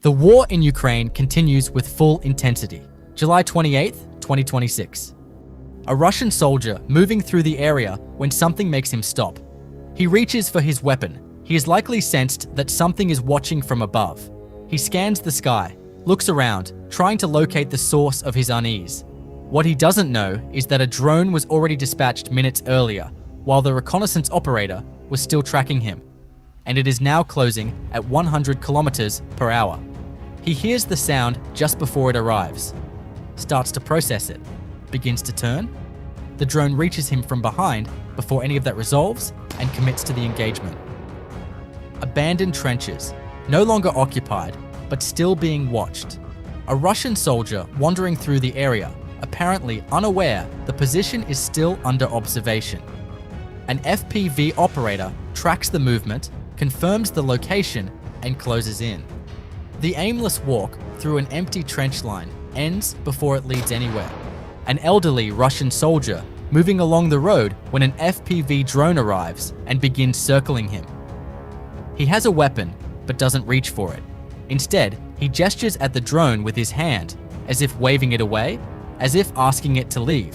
The war in Ukraine continues with full intensity. July 28, 2026. A Russian soldier moving through the area when something makes him stop. He reaches for his weapon. He has likely sensed that something is watching from above. He scans the sky, looks around, trying to locate the source of his unease. What he doesn't know is that a drone was already dispatched minutes earlier, while the reconnaissance operator was still tracking him, and it is now closing at 100 kilometers per hour. He hears the sound just before it arrives, starts to process it, begins to turn. The drone reaches him from behind before any of that resolves and commits to the engagement. Abandoned trenches, no longer occupied, but still being watched. A Russian soldier wandering through the area, apparently unaware the position is still under observation. An FPV operator tracks the movement, confirms the location, and closes in. The aimless walk through an empty trench line ends before it leads anywhere. An elderly Russian soldier moving along the road when an FPV drone arrives and begins circling him. He has a weapon, but doesn't reach for it. Instead, he gestures at the drone with his hand, as if waving it away, as if asking it to leave.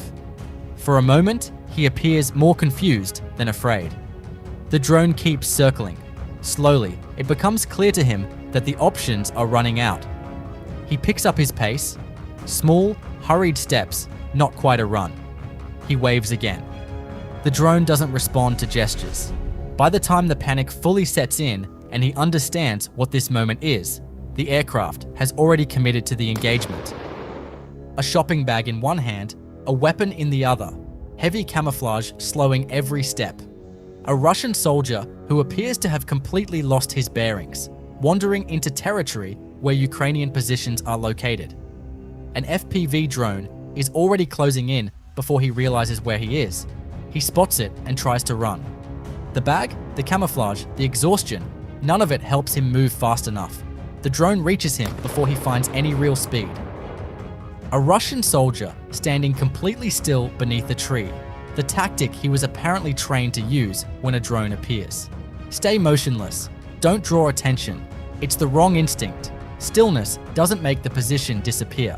For a moment, he appears more confused than afraid. The drone keeps circling. Slowly, it becomes clear to him that the options are running out. He picks up his pace, small, hurried steps, not quite a run. He waves again. The drone doesn't respond to gestures. By the time the panic fully sets in and he understands what this moment is, the aircraft has already committed to the engagement. A shopping bag in one hand, a weapon in the other, heavy camouflage slowing every step. A Russian soldier who appears to have completely lost his bearings, wandering into territory where Ukrainian positions are located. An FPV drone is already closing in before he realizes where he is. He spots it and tries to run. The bag, the camouflage, the exhaustion, none of it helps him move fast enough. The drone reaches him before he finds any real speed. A Russian soldier standing completely still beneath a tree, the tactic he was apparently trained to use when a drone appears. Stay motionless. Don't draw attention. It's the wrong instinct. Stillness doesn't make the position disappear.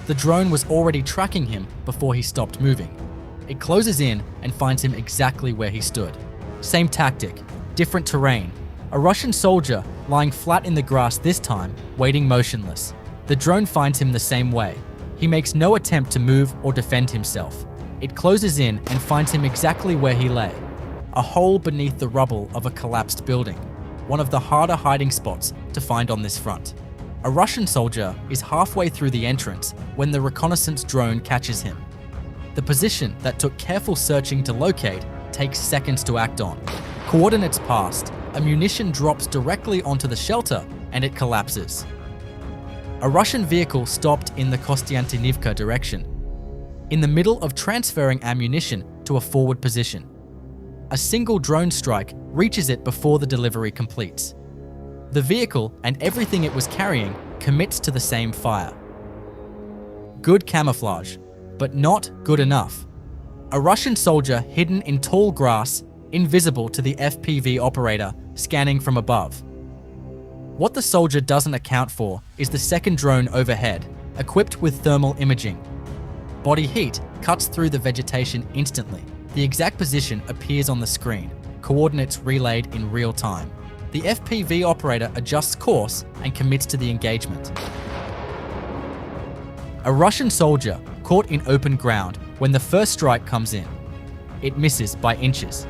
The drone was already tracking him before he stopped moving. It closes in and finds him exactly where he stood. Same tactic, different terrain. A Russian soldier lying flat in the grass this time, waiting motionless. The drone finds him the same way. He makes no attempt to move or defend himself. It closes in and finds him exactly where he lay. A hole beneath the rubble of a collapsed building, one of the harder hiding spots to find on this front. A Russian soldier is halfway through the entrance when the reconnaissance drone catches him. The position that took careful searching to locate takes seconds to act on. Coordinates passed, a munition drops directly onto the shelter and it collapses. A Russian vehicle stopped in the Kostiantynivka direction, in the middle of transferring ammunition to a forward position. A single drone strike reaches it before the delivery completes. The vehicle and everything it was carrying commits to the same fire. Good camouflage, but not good enough. A Russian soldier hidden in tall grass, invisible to the FPV operator scanning from above. What the soldier doesn't account for is the second drone overhead, equipped with thermal imaging. Body heat cuts through the vegetation instantly. The exact position appears on the screen, coordinates relayed in real time. The FPV operator adjusts course and commits to the engagement. A Russian soldier caught in open ground when the first strike comes in. It misses by inches.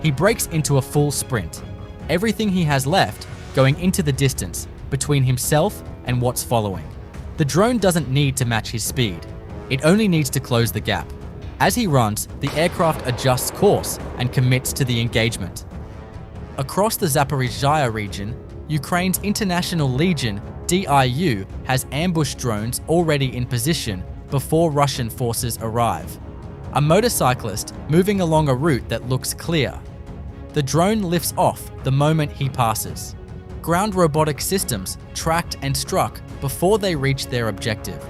He breaks into a full sprint. Everything he has left going into the distance between himself and what's following. The drone doesn't need to match his speed. It only needs to close the gap. As he runs, the aircraft adjusts course and commits to the engagement. Across the Zaporizhzhia region, Ukraine's International Legion, DIU, has ambush drones already in position before Russian forces arrive. A motorcyclist moving along a route that looks clear. The drone lifts off the moment he passes. Ground robotic systems tracked and struck before they reached their objective.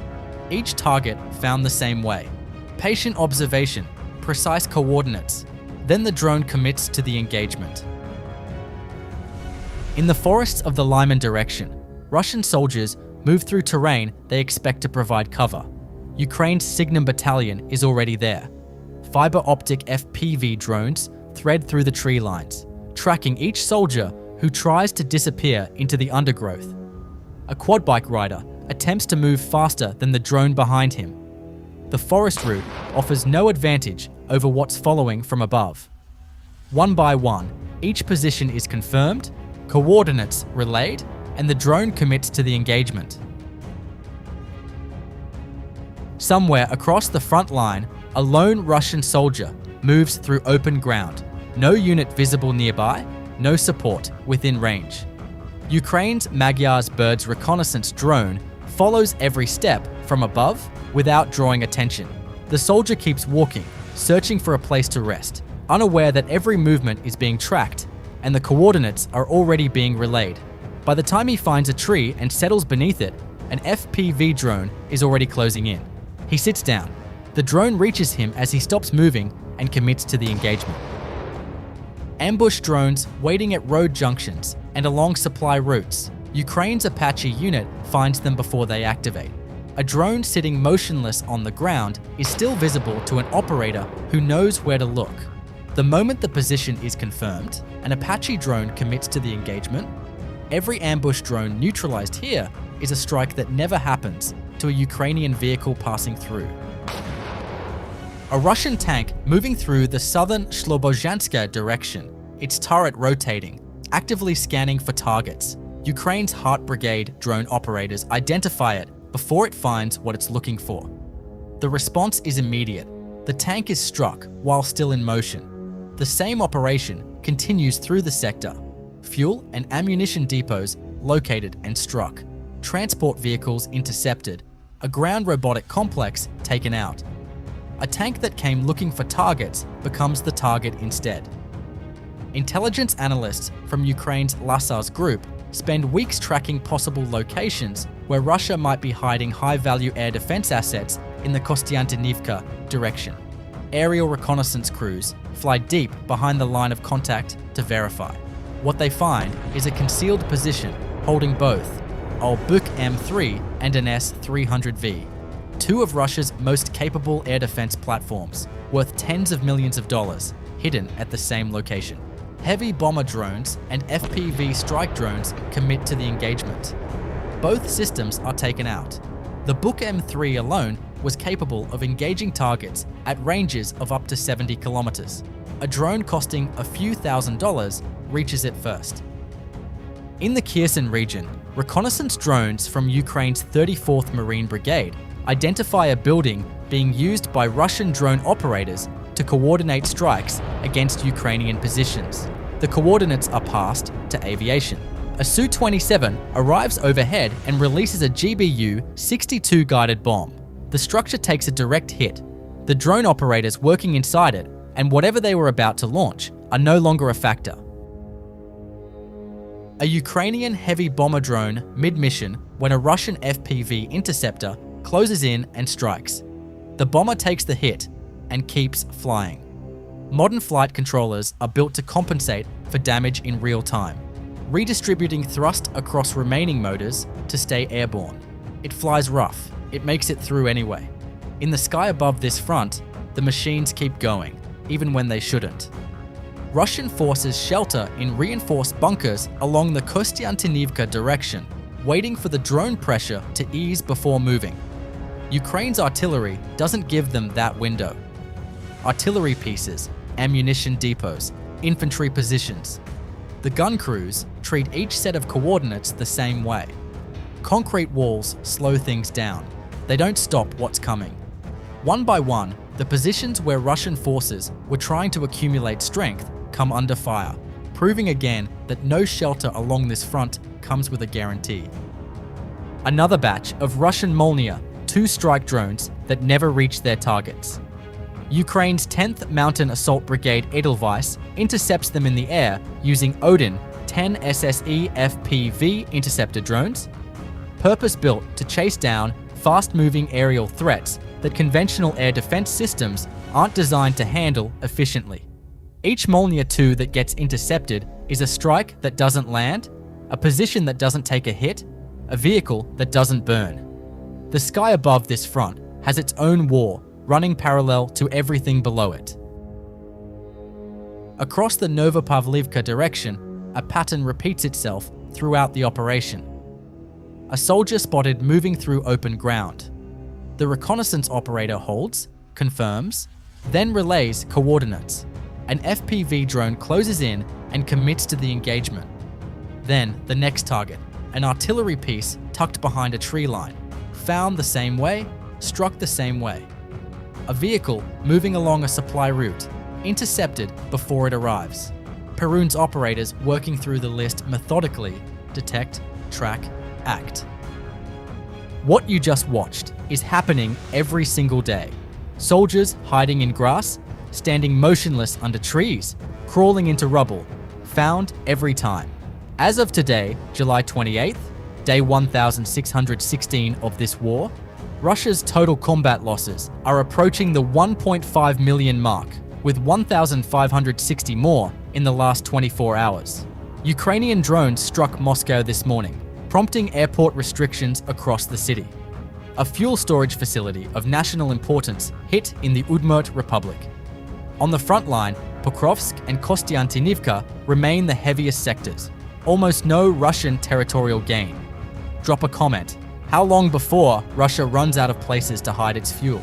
Each target found the same way. Patient observation, precise coordinates. Then the drone commits to the engagement. In the forests of the Lyman direction, Russian soldiers move through terrain they expect to provide cover. Ukraine's Signum Battalion is already there. Fiber-optic FPV drones thread through the tree lines, tracking each soldier who tries to disappear into the undergrowth. A quad bike rider attempts to move faster than the drone behind him. The forest route offers no advantage over what's following from above. One by one, each position is confirmed, coordinates relayed, and the drone commits to the engagement. Somewhere across the front line, a lone Russian soldier moves through open ground. No unit visible nearby, no support within range. Ukraine's Magyar's Bird's reconnaissance drone follows every step from above without drawing attention. The soldier keeps walking, searching for a place to rest, unaware that every movement is being tracked and the coordinates are already being relayed. By the time he finds a tree and settles beneath it, an FPV drone is already closing in. He sits down. The drone reaches him as he stops moving and commits to the engagement. Ambush drones waiting at road junctions and along supply routes. Ukraine's Apache unit finds them before they activate. A drone sitting motionless on the ground is still visible to an operator who knows where to look. The moment the position is confirmed, an Apache drone commits to the engagement. Every ambush drone neutralized here is a strike that never happens to a Ukrainian vehicle passing through. A Russian tank moving through the southern Slobozhanska direction, its turret rotating, actively scanning for targets. Ukraine's Hart Brigade drone operators identify it before it finds what it's looking for. The response is immediate. The tank is struck while still in motion. The same operation continues through the sector. Fuel and ammunition depots located and struck. Transport vehicles intercepted. A ground robotic complex taken out. A tank that came looking for targets becomes the target instead. Intelligence analysts from Ukraine's Lasar's group spend weeks tracking possible locations where Russia might be hiding high-value air defense assets in the Kostiantynivka direction. Aerial reconnaissance crews fly deep behind the line of contact to verify. What they find is a concealed position holding both a Buk M3 and an S-300V, two of Russia's most capable air defense platforms, worth tens of millions of dollars, hidden at the same location. Heavy bomber drones and FPV strike drones commit to the engagement. Both systems are taken out. The Buk M3 alone was capable of engaging targets at ranges of up to 70 kilometers. A drone costing a few $1,000s reaches it first. In the Kherson region, reconnaissance drones from Ukraine's 34th Marine Brigade identify a building being used by Russian drone operators to coordinate strikes against Ukrainian positions. The coordinates are passed to aviation. A Su-27 arrives overhead and releases a GBU-62 guided bomb. The structure takes a direct hit. The drone operators working inside it and whatever they were about to launch are no longer a factor. A Ukrainian heavy bomber drone mid-mission when a Russian FPV interceptor closes in and strikes. The bomber takes the hit and keeps flying. Modern flight controllers are built to compensate for damage in real time, redistributing thrust across remaining motors to stay airborne. It flies rough. It makes it through anyway. In the sky above this front, the machines keep going, even when they shouldn't. Russian forces shelter in reinforced bunkers along the Kostiantynivka direction, waiting for the drone pressure to ease before moving. Ukraine's artillery doesn't give them that window. Artillery pieces, ammunition depots, infantry positions. The gun crews treat each set of coordinates the same way. Concrete walls slow things down. They don't stop what's coming. One by one, the positions where Russian forces were trying to accumulate strength come under fire, proving again that no shelter along this front comes with a guarantee. Another batch of Russian Molniya 2 strike drones that never reach their targets. Ukraine's 10th Mountain Assault Brigade Edelweiss intercepts them in the air using Odin 10 SSE FPV interceptor drones, purpose-built to chase down fast-moving aerial threats that conventional air defense systems aren't designed to handle efficiently. Each Molniya 2 that gets intercepted is a strike that doesn't land, a position that doesn't take a hit, a vehicle that doesn't burn. The sky above this front has its own war running parallel to everything below it. Across the Novopavlivka direction, a pattern repeats itself throughout the operation. A soldier spotted moving through open ground. The reconnaissance operator holds, confirms, then relays coordinates. An FPV drone closes in and commits to the engagement. Then, the next target, an artillery piece tucked behind a tree line, found the same way, struck the same way. A vehicle moving along a supply route, intercepted before it arrives. Perun's operators working through the list methodically, detect, track, act. What you just watched is happening every single day. Soldiers hiding in grass, standing motionless under trees, crawling into rubble, found every time. As of today, July 28th, day 1616 of this war, Russia's total combat losses are approaching the 1.5 million mark, with 1,560 more in the last 24 hours. Ukrainian drones struck Moscow this morning, prompting airport restrictions across the city. A fuel storage facility of national importance hit in the Udmurt Republic. On the front line, Pokrovsk and Kostiantynivka remain the heaviest sectors. Almost no Russian territorial gain. Drop a comment. How long before Russia runs out of places to hide its fuel?